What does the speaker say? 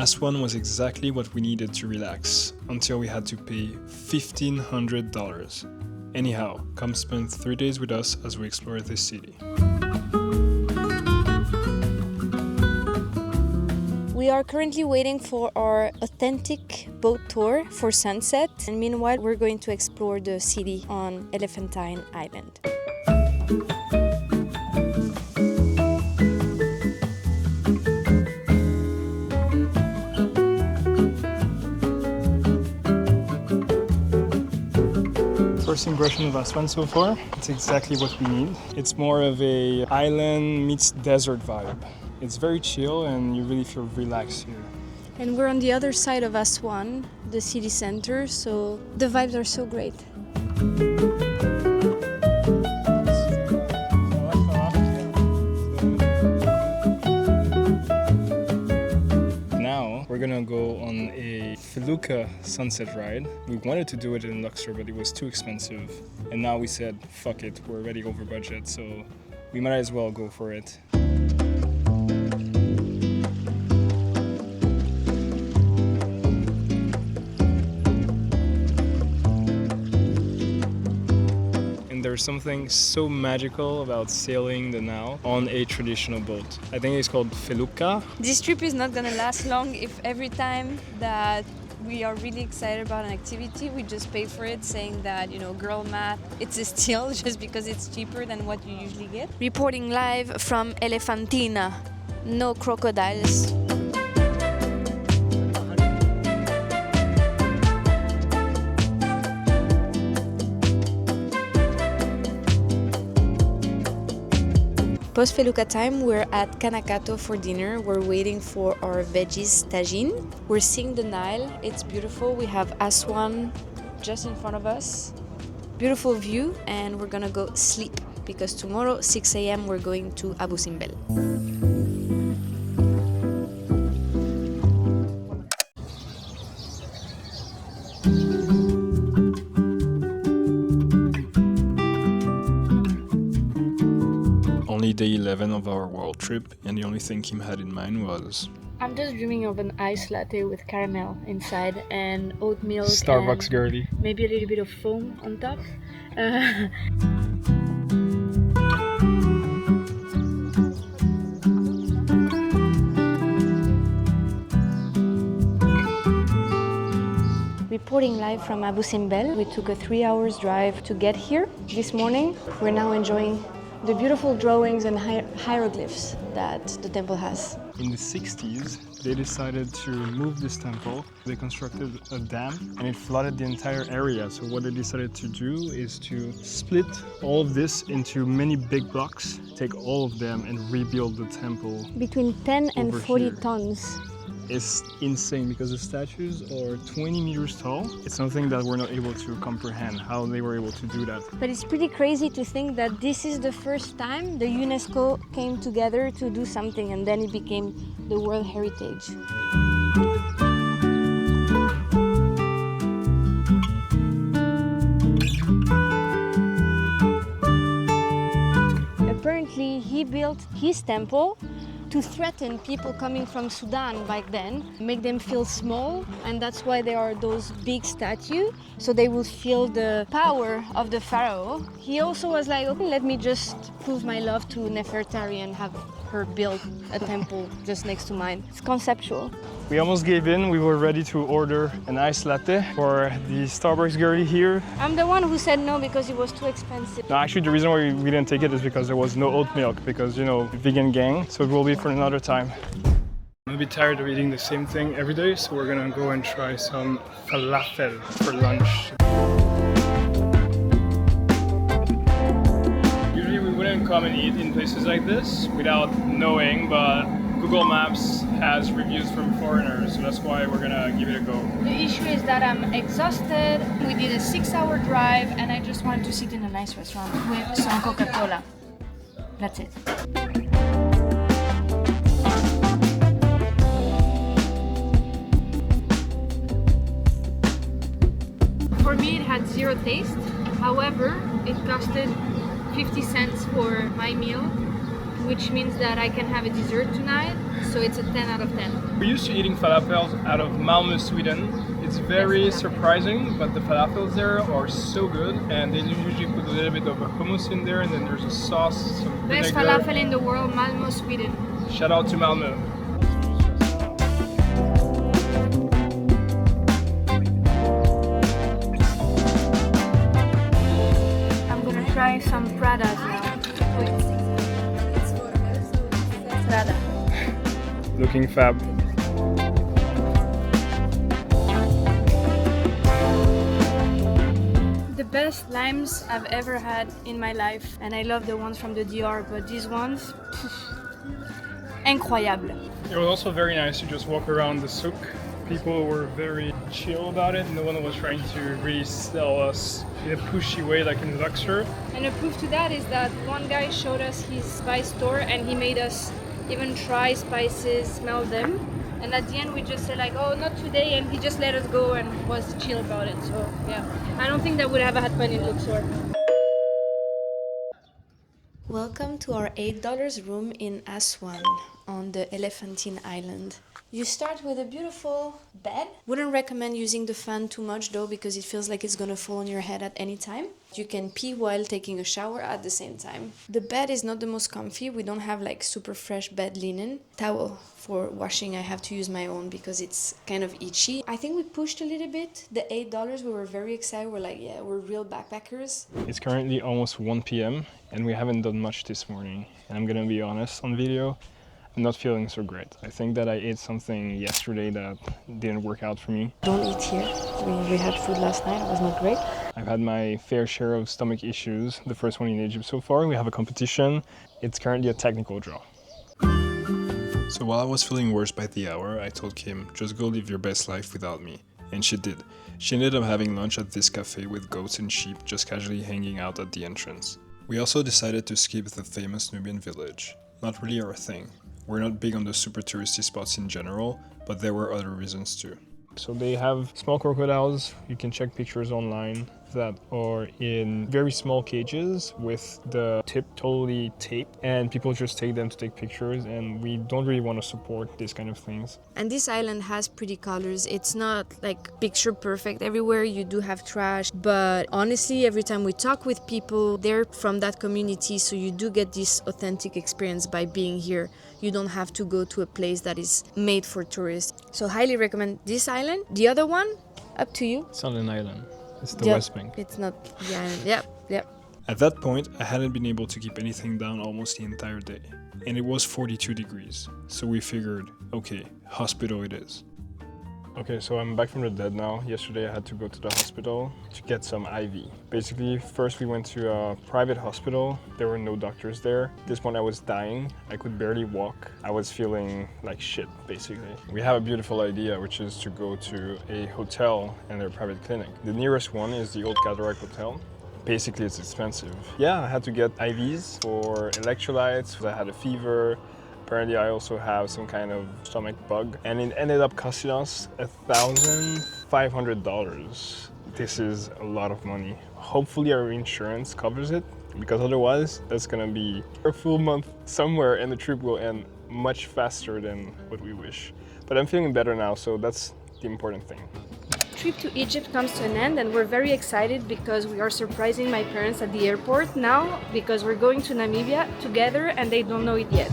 Aswan was exactly what we needed to relax, until we had to pay $1,500. Anyhow, come spend 3 days with us as we explore this city. We are currently waiting for our authentic boat tour for sunset, and meanwhile we're going to explore the city on Elephantine Island. First impression of Aswan so far, it's exactly what we need. It's more of a island meets desert vibe. It's very chill and you really feel relaxed here. And we're on the other side of Aswan, the city center, so the vibes are so great. Now we're gonna go on a felucca sunset ride. We wanted to do it in Luxor, but it was too expensive. And now we said, fuck it, we're already over budget, so we might as well go for it. There's something so magical about sailing the Nile on a traditional boat. I think it's called felucca. This trip is not gonna last long if every time that we are really excited about an activity, we just pay for it, saying that, you know, girl math, it's a steal just because it's cheaper than what you usually get. Reporting live from Elephantine. No crocodiles. Post felucca time, we're at Kanakato for dinner. We're waiting for our veggies tagine. We're seeing the Nile. It's beautiful. We have Aswan just in front of us. Beautiful view, and we're gonna go sleep because tomorrow 6 a.m. we're going to Abu Simbel. Only day 11 of our world trip, and the only thing Kim had in mind was... I'm just dreaming of an iced latte with caramel inside and oat milk. Starbucks girly. Maybe a little bit of foam on top. Reporting live from Abu Simbel. We took a 3 hours drive to get here this morning. We're now enjoying the beautiful drawings and hieroglyphs that the temple has. In the 60s, they decided to remove this temple. They constructed a dam and it flooded the entire area. So what they decided to do is to split all of this into many big blocks, take all of them and rebuild the temple. Between 10 and 40 here. tons. It's insane because the statues are 20 meters tall. It's something that we're not able to comprehend how they were able to do that. But it's pretty crazy to think that this is the first time the UNESCO came together to do something, and then it became the World Heritage. Apparently, he built his temple to threaten people coming from Sudan back then, make them feel small, and that's why there are those big statues, so they will feel the power of the pharaoh. He also was like, okay, let me just prove my love to Nefertari and have her build a temple just next to mine. It's conceptual. We almost gave in. We were ready to order an iced latte for the Starbucks girlie here. I'm the one who said no because it was too expensive. No, actually the reason why we didn't take it is because there was no oat milk, because, you know, vegan gang, so it will be for another time. I'm a bit tired of eating the same thing every day, so we're gonna go and try some falafel for lunch. Usually we wouldn't come and eat in places like this without knowing, but Google Maps has reviews from foreigners, so that's why we're gonna give it a go. The issue is that I'm exhausted. We did a 6-hour drive and I just want to sit in a nice restaurant with some Coca-Cola. That's it. For me, it had zero taste. However, it costed 50 cents for my meal. which means that I can have a dessert tonight. So it's a 10 out of 10. We're used to eating falafels out of Malmö, Sweden. It's very surprising, but the falafels there are so good, and they usually put a little bit of a hummus in there, and then there's a sauce, some Best vinegar. falafel in the world, Malmö, Sweden. Shout out to Malmö. I'm gonna try some Pradas now. Prada. Looking fab. The best limes I've ever had in my life, and I love the ones from the DR, but these ones, incroyable. It was also very nice to just walk around the souk. People were very chill about it. No one was trying to really sell us in a pushy way like in Luxor. And a proof to that is that one guy showed us his spice store, and he made us even try spices, smell them. And at the end we just said like, oh, not today, and he just let us go and was chill about it. So yeah, I don't think that would have happened in Luxor. Welcome to our $8 room in Aswan on the Elephantine Island. You start with a beautiful bed. Wouldn't recommend using the fan too much though, because it feels like it's gonna fall on your head at any time. You can pee while taking a shower at the same time. The bed is not the most comfy. We don't have like super fresh bed linen. Towel for washing, I have to use my own because it's kind of itchy. I think we pushed a little bit. The $8, we were very excited. We're like, yeah, we're real backpackers. It's currently almost 1 p.m. and we haven't done much this morning. And I'm gonna be honest on video, I'm not feeling so great. I think that I ate something yesterday that didn't work out for me. Don't eat here. We had food last night. It was not great. I've had my fair share of stomach issues. The first one in Egypt so far. We have a competition. It's currently a technical draw. So while I was feeling worse by the hour, I told Kim, just go live your best life without me. And she did. She ended up having lunch at this cafe with goats and sheep just casually hanging out at the entrance. We also decided to skip the famous Nubian Village. Not really our thing. We're not big on the super touristy spots in general, but there were other reasons too. So they have small crocodiles, you can check pictures online, that are in very small cages with the tip totally taped, and people just take them to take pictures, and we don't really want to support this kind of things. And this island has pretty colors. It's not like picture perfect everywhere. You do have trash, but honestly, every time we talk with people, they're from that community, so you do get this authentic experience by being here. You don't have to go to a place that is made for tourists. So highly recommend this island. The other one, up to you. It's not an island, it's the West Bank. It's not the island. Yep. At that point, I hadn't been able to keep anything down almost the entire day. And it was 42 degrees. So we figured, okay, hospital it is. Okay, so I'm back from the dead now. Yesterday I had to go to the hospital to get some IV. Basically, first we went to a private hospital. There were no doctors there. At this point I was dying. I could barely walk. I was feeling like shit, basically. We have a beautiful idea, which is to go to a hotel and their private clinic. The nearest one is the Old Cataract Hotel. Basically, it's expensive. Yeah, I had to get IVs for electrolytes. I had a fever. Apparently, I also have some kind of stomach bug, and it ended up costing us $1,500. This is a lot of money. Hopefully, our insurance covers it, because otherwise, that's gonna be a full month somewhere, and the trip will end much faster than what we wish. But I'm feeling better now, so that's the important thing. Trip to Egypt comes to an end, and we're very excited because we are surprising my parents at the airport now, because we're going to Namibia together and they don't know it yet.